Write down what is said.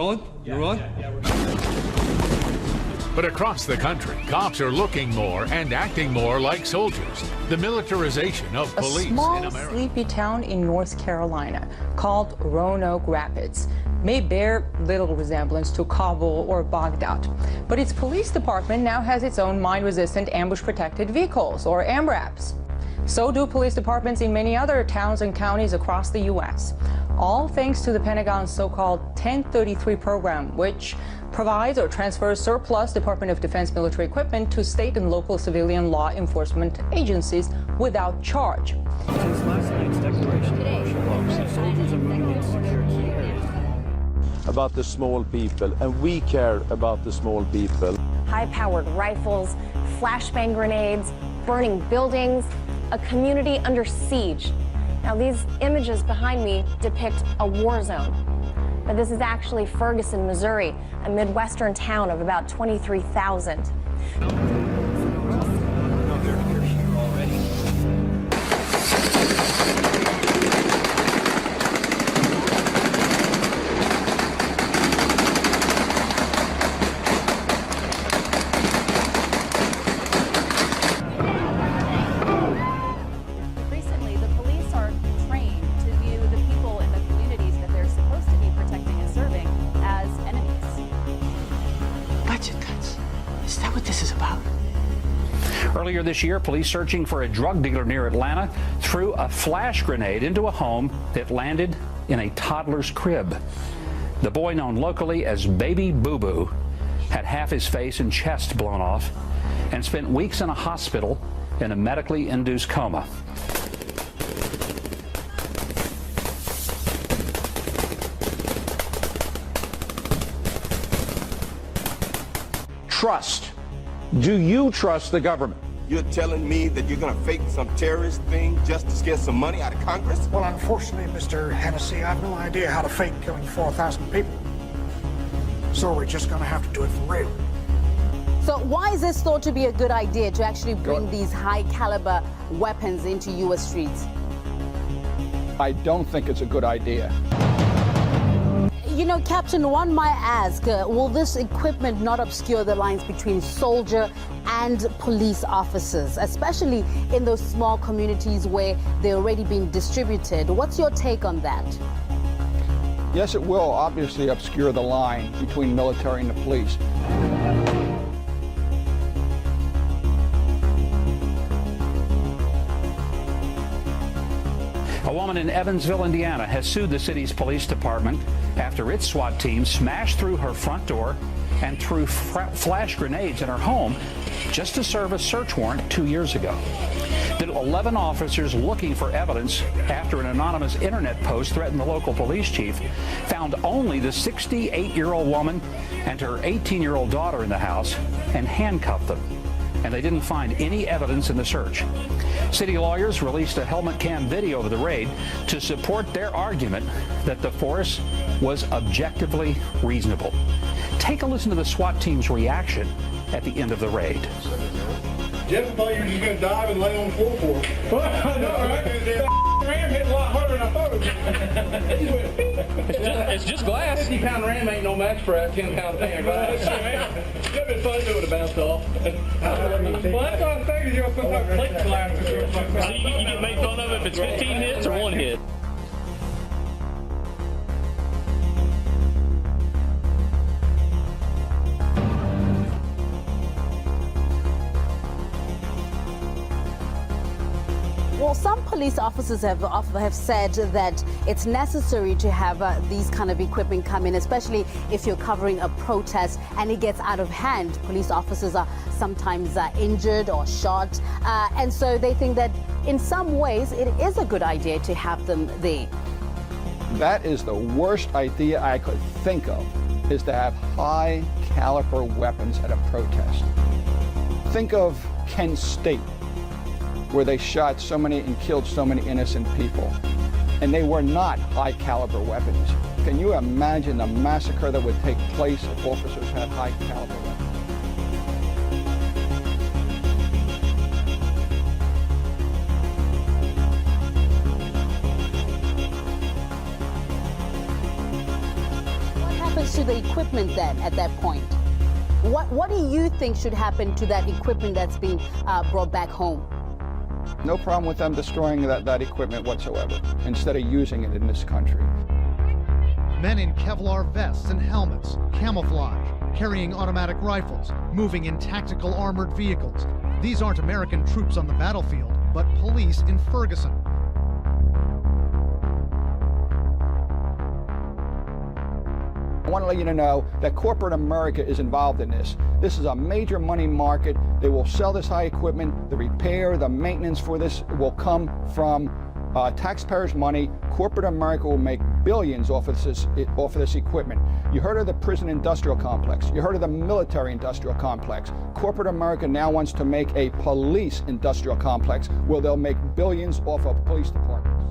on? You're on? But across the country, cops are looking more and acting more like soldiers. The militarization of police A small, in America. sleepy town in North Carolina called Roanoke Rapids may bear little resemblance to Kabul or Baghdad. But its police department now has its own mine-resistant ambush-protected vehicles, or AMRAPs. So do police departments in many other towns and counties across the U.S., all thanks to the Pentagon's so-called 1033 program, which provides or transfers surplus Department of Defense military equipment to state and local civilian law enforcement agencies without charge. Since last night's declaration, soldiers are moving into secure key areas. About the small people, and we care about the small people. High-powered rifles, flashbang grenades, burning buildings, a community under siege. Now, these images behind me depict a war zone. But this is actually Ferguson, Missouri, a Midwestern town of about 23,000. Recently, the police are trained to view the people in the communities that they're supposed to be protecting and serving as enemies. Budget cuts. Is that what this is about? Earlier this year, police searching for a drug dealer near Atlanta threw a flash grenade into a home that landed in a toddler's crib. The boy, known locally as Baby Boo Boo, had half his face and chest blown off and spent weeks in a hospital in a medically induced coma. Trust. Do you trust the government? You're telling me that you're going to fake some terrorist thing just to get some money out of Congress? Well, unfortunately, Mr. Hennessy, I have no idea how to fake killing 4,000 people. So we're just going to have to do it for real. So why is this thought to be a good idea to actually bring these high-caliber weapons into U.S. streets? I don't think it's a good idea. You know, Captain, one might ask, will this equipment not obscure the lines between soldier and police officers, especially in those small communities where they're already being distributed? What's your take on that? Yes, it will obviously obscure the line between military and the police. A woman in Evansville, Indiana, has sued the city's police department after its SWAT team smashed through her front door and threw flash grenades in her home just to serve a search warrant 2 years ago. The 11 officers looking for evidence after an anonymous internet post threatened the local police chief found only the 68-year-old woman and her 18-year-old daughter in the house and handcuffed them. And they didn't find any evidence in the search. City lawyers released a helmet cam video of the raid to support their argument that the force was objectively reasonable. Take a listen to the SWAT team's reaction at the end of the raid. Jeff Baker's just gonna dive and lay on the floor for him. I know, right? That ram hit a lot harder than I thought it was. It's just glass. 50-pound ram ain't no match for a 10-pound pan of glass. It'd have been fun if it would have bounced off. Well, that's all I'm thinking. You're going to put plate glass. So you get made fun of if it's 15 hits or 1 hit. Well, some police officers have said that it's necessary to have these kind of equipment come in, especially if you're covering a protest and it gets out of hand. Police officers are sometimes injured or shot, and so they think that in some ways it is a good idea to have them there. That is the worst idea I could think of, is to have high caliber weapons at a protest. Think of Kent State, where they shot so many and killed so many innocent people. And they were not high caliber weapons. Can you imagine the massacre that would take place if officers had high caliber weapons? What happens to the equipment then at that point? What do you think should happen to that equipment that's being brought back home? No problem with them destroying that equipment whatsoever, instead of using it in this country. Men in Kevlar vests and helmets, camouflage, carrying automatic rifles, moving in tactical armored vehicles. These aren't American troops on the battlefield, but police in Ferguson. I want to let you know that corporate America is involved in this. This is a major money market. They will sell this high equipment. The repair, the maintenance for this will come from taxpayers' money. Corporate America will make billions off of this equipment. You heard of the prison industrial complex. You heard of the military industrial complex. Corporate America now wants to make a police industrial complex where they'll make billions off of police departments.